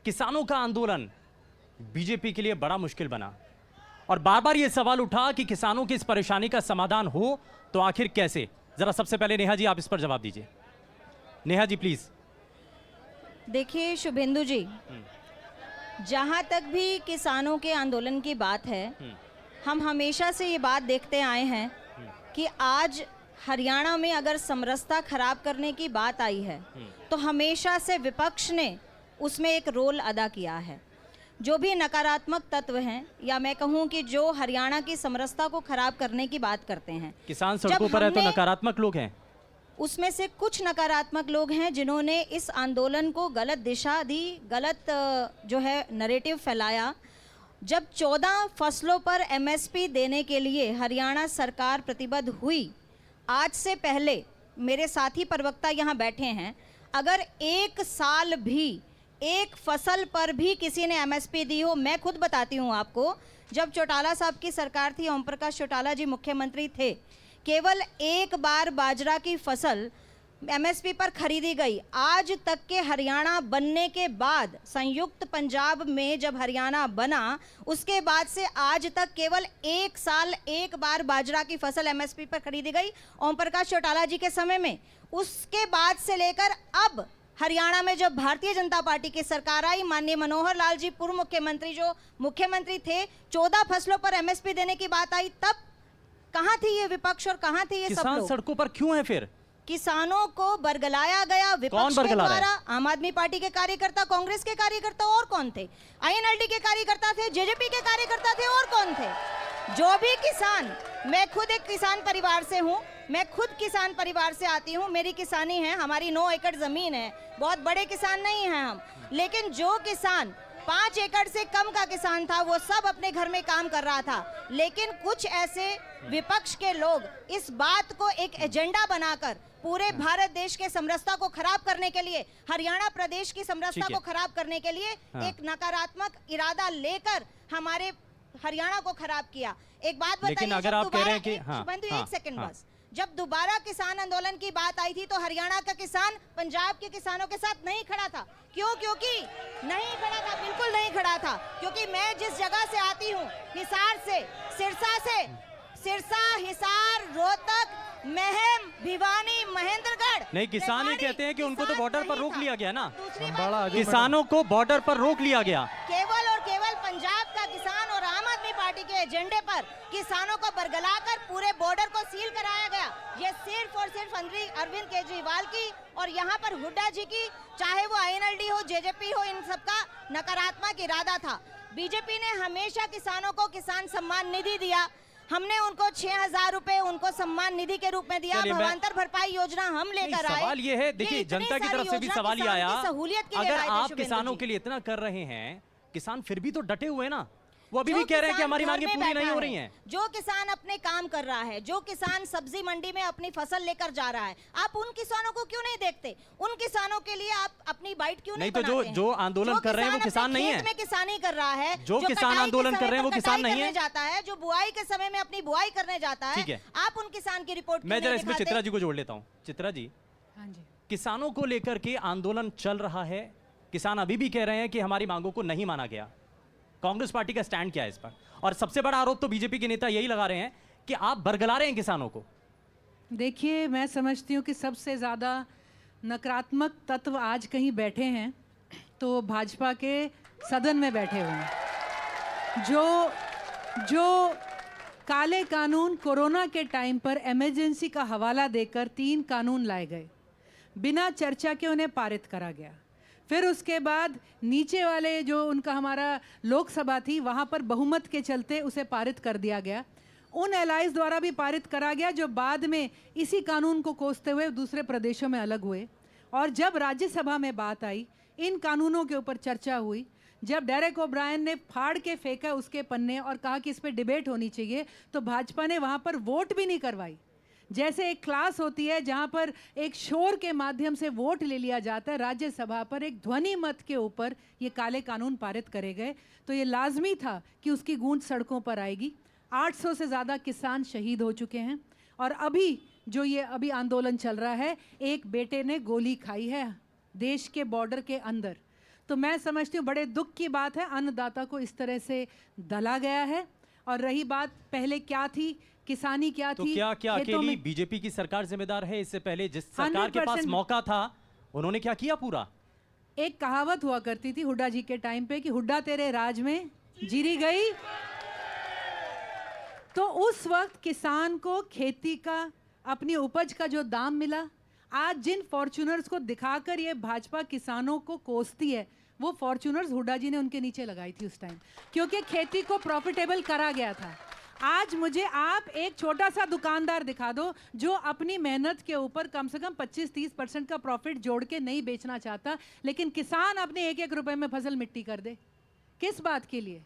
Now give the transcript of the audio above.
किसानों का आंदोलन बीजेपी के लिए बड़ा मुश्किल बना और बार बार यह सवाल उठा कि किसानों की इस परेशानी का समाधान हो तो आखिर कैसे। जरा सबसे पहले नेहा जी आप इस पर जवाब दीजिए। नेहा जी प्लीज। देखिए शुभेंदु जी, जहाँ तक भी किसानों के आंदोलन की बात है, हम हमेशा से ये बात देखते आए हैं कि आज हरियाणा में अगर समरसता खराब करने की बात आई है तो हमेशा से विपक्ष ने उसमें एक रोल अदा किया है। जो भी नकारात्मक तत्व हैं या मैं कहूं कि जो हरियाणा की समरसता को खराब करने की बात करते हैं, किसान सड़कों पर है तो नकारात्मक लोग हैं, उसमें से कुछ नकारात्मक लोग हैं जिन्होंने इस आंदोलन को गलत दिशा दी, गलत जो है नैरेटिव फैलाया। जब 14 फसलों पर एमएसपी देने के लिए हरियाणा सरकार प्रतिबद्ध हुई, आज से पहले मेरे साथी प्रवक्ता यहाँ बैठे हैं, अगर एक साल भी एक फसल पर भी किसी ने एमएसपी दी हो, मैं खुद बताती हूँ आपको, जब चौटाला साहब की सरकार थी, ओम प्रकाश चौटाला जी मुख्यमंत्री थे, केवल एक बार बाजरा की फसल एमएसपी पर खरीदी गई। आज तक के हरियाणा बनने के बाद, संयुक्त पंजाब में जब हरियाणा बना, उसके बाद से आज तक केवल एक साल एक बार बाजरा की फसल एमएसपी पर खरीदी गई, ओम प्रकाश चौटाला जी के समय में। उसके बाद से लेकर अब हरियाणा में जब भारतीय जनता पार्टी की सरकार आई, माननीय मनोहर लाल जी पूर्व मुख्यमंत्री जो मुख्यमंत्री थे, 14 फसलों पर एमएसपी देने की बात आई, तब कहां थी ये विपक्ष और कहां थे ये सब लोग? किसान सड़कों पर क्यों है फिर? किसानों को बरगलाया गया विपक्ष के द्वारा। आम आदमी पार्टी के कार्यकर्ता, कांग्रेस के कार्यकर्ता, और कौन थे? आईएनएलडी के कार्यकर्ता थे, जेजेपी के कार्यकर्ता थे, और कौन थे? जो भी किसान, मैं खुद एक किसान परिवार से हूँ, मैं खुद किसान परिवार से आती हूँ, मेरी किसानी है, हमारी 9 एकड़ जमीन है, बहुत बड़े किसान नहीं हैं हम, लेकिन जो किसान 5 एकड़ से कम का किसान था वो सब अपने घर में काम कर रहा था। लेकिन कुछ ऐसे विपक्ष के लोग इस बात को एक एजेंडा बनाकर पूरे भारत देश के समरसता को खराब करने के लिए, हरियाणा प्रदेश की समरसता को खराब करने के लिए एक नकारात्मक इरादा लेकर हमारे हरियाणा को खराब किया। एक बात बताइए, लेकिन अगर आप कह रहे हैं कि एक सेकंड बस, जब दोबारा किसान आंदोलन की बात आई थी तो हरियाणा का किसान पंजाब के किसानों के साथ नहीं खड़ा था। क्यों? क्योंकि नहीं खड़ा था, बिल्कुल नहीं खड़ा था, क्योंकि मैं जिस जगह से आती हूँ, हिसार से, सिरसा, हिसार, रोहतक, महम, भिवानी, महेंद्रगढ़। नहीं, किसान ही कहते हैं कि उनको तो बॉर्डर पर रोक लिया गया ना, किसानों को बॉर्डर पर रोक लिया गया। केवल और केवल पंजाब का किसान और आम आदमी पार्टी के एजेंडे पर किसानों को बरगलाकर पूरे बॉर्डर को सील कराया गया। ये सिर्फ और सिर्फ अरविंद केजरीवाल की और यहाँ पर हुड्डा जी की, चाहे वो आईएनएलडी हो, जेजेपी हो, इन सबका नकारात्मक इरादा था। बीजेपी ने हमेशा किसानों को किसान सम्मान निधि दिया, हमने उनको 6,000 रुपए उनको सम्मान निधि के रूप में दिया। भावांतर भरपाई योजना हम लेकर आए। सवाल ये है, देखिए जनता की तरफ से भी सवाल ये आया, अगर आप किसानों के लिए इतना कर रहे हैं, किसान फिर भी तो डटे हुए ना, वो अभी भी कह रहे हैं कि हमारी मांगें पूरी नहीं हो रही हैं। जो किसान अपने काम कर रहा है, जो किसान सब्जी मंडी में अपनी फसल लेकर जा रहा है, आप उन किसानों को क्यों नहीं देखते? उन किसानों के लिए आप अपनी बाइट क्यों नहीं बनाते? नहीं तो जो आंदोलन कर रहे हैं वो किसान नहीं है, में किसानी कर रहा है, जो किसान आंदोलन कर रहे हैं वो किसान नहीं है, जाता है, जो बुआई के समय में अपनी बुआई करने जाता है, आप उन किसान की रिपोर्ट। मैं जरा इसमें चित्रा जी को जोड़ लेता हूँ। चित्रा जी, किसानों को लेकर के आंदोलन चल रहा है, किसान अभी भी कह रहे हैं कि हमारी मांगों को नहीं माना गया, कांग्रेस पार्टी का स्टैंड क्या है इस पर? और सबसे बड़ा आरोप तो बीजेपी के नेता यही लगा रहे हैं कि आप बरगला रहे हैं किसानों को। देखिए, मैं समझती हूँ कि सबसे ज़्यादा नकारात्मक तत्व आज कहीं बैठे हैं तो भाजपा के सदन में बैठे हुए हैं। जो काले कानून कोरोना के टाइम पर इमरजेंसी का हवाला देकर 3 कानून लाए गए, बिना चर्चा के उन्हें पारित करा गया। फिर उसके बाद नीचे वाले जो उनका हमारा लोकसभा थी, वहाँ पर बहुमत के चलते उसे पारित कर दिया गया। उन एलाइज द्वारा भी पारित करा गया जो बाद में इसी कानून को कोसते हुए दूसरे प्रदेशों में अलग हुए। और जब राज्यसभा में बात आई, इन कानूनों के ऊपर चर्चा हुई, जब डेरेक ओब्रायन ने फाड़ के फेंका उसके पन्ने और कहा कि इस पर डिबेट होनी चाहिए, तो भाजपा ने वहाँ पर वोट भी नहीं करवाई। जैसे एक क्लास होती है जहां पर एक शोर के माध्यम से वोट ले लिया जाता है, राज्यसभा पर एक ध्वनि मत के ऊपर ये काले कानून पारित करे गए, तो ये लाजमी था कि उसकी गूंज सड़कों पर आएगी। 800 से ज़्यादा किसान शहीद हो चुके हैं और अभी आंदोलन चल रहा है, एक बेटे ने गोली खाई है देश के बॉर्डर के अंदर। तो मैं समझती हूँ बड़े दुख की बात है, अन्नदाता को इस तरह से दला गया है। और रही बात पहले क्या थी, किसानी क्या तो थी, क्या क्या खेतों अकेली में- बीजेपी की सरकार जिम्मेदार है? इससे पहले जिस सरकार के पास 100% मौका था उन्होंने क्या किया पूरा? एक कहावत हुआ करती थी हुड्डा जी के टाइम पे कि हुड्डा तेरे राज में जीरी गई। तो उस वक्त किसान को खेती का, अपनी उपज का जो दाम मिला, आज जिन फॉर्च्यूनर्स को दिखाकर ये भाजपा किसानों को कोसती है, वो फॉर्च्यूनर्स हुड्डा जी ने उनके नीचे लगाई थी उस टाइम, क्योंकि खेती को प्रॉफिटेबल करा गया था। आज मुझे आप एक छोटा सा दुकानदार दिखा दो जो अपनी मेहनत के ऊपर कम से कम 25-30% का प्रॉफिट जोड़ के नहीं बेचना चाहता, लेकिन किसान अपने 1-1 रुपए में फसल मिट्टी कर दे। किस बात के लिए?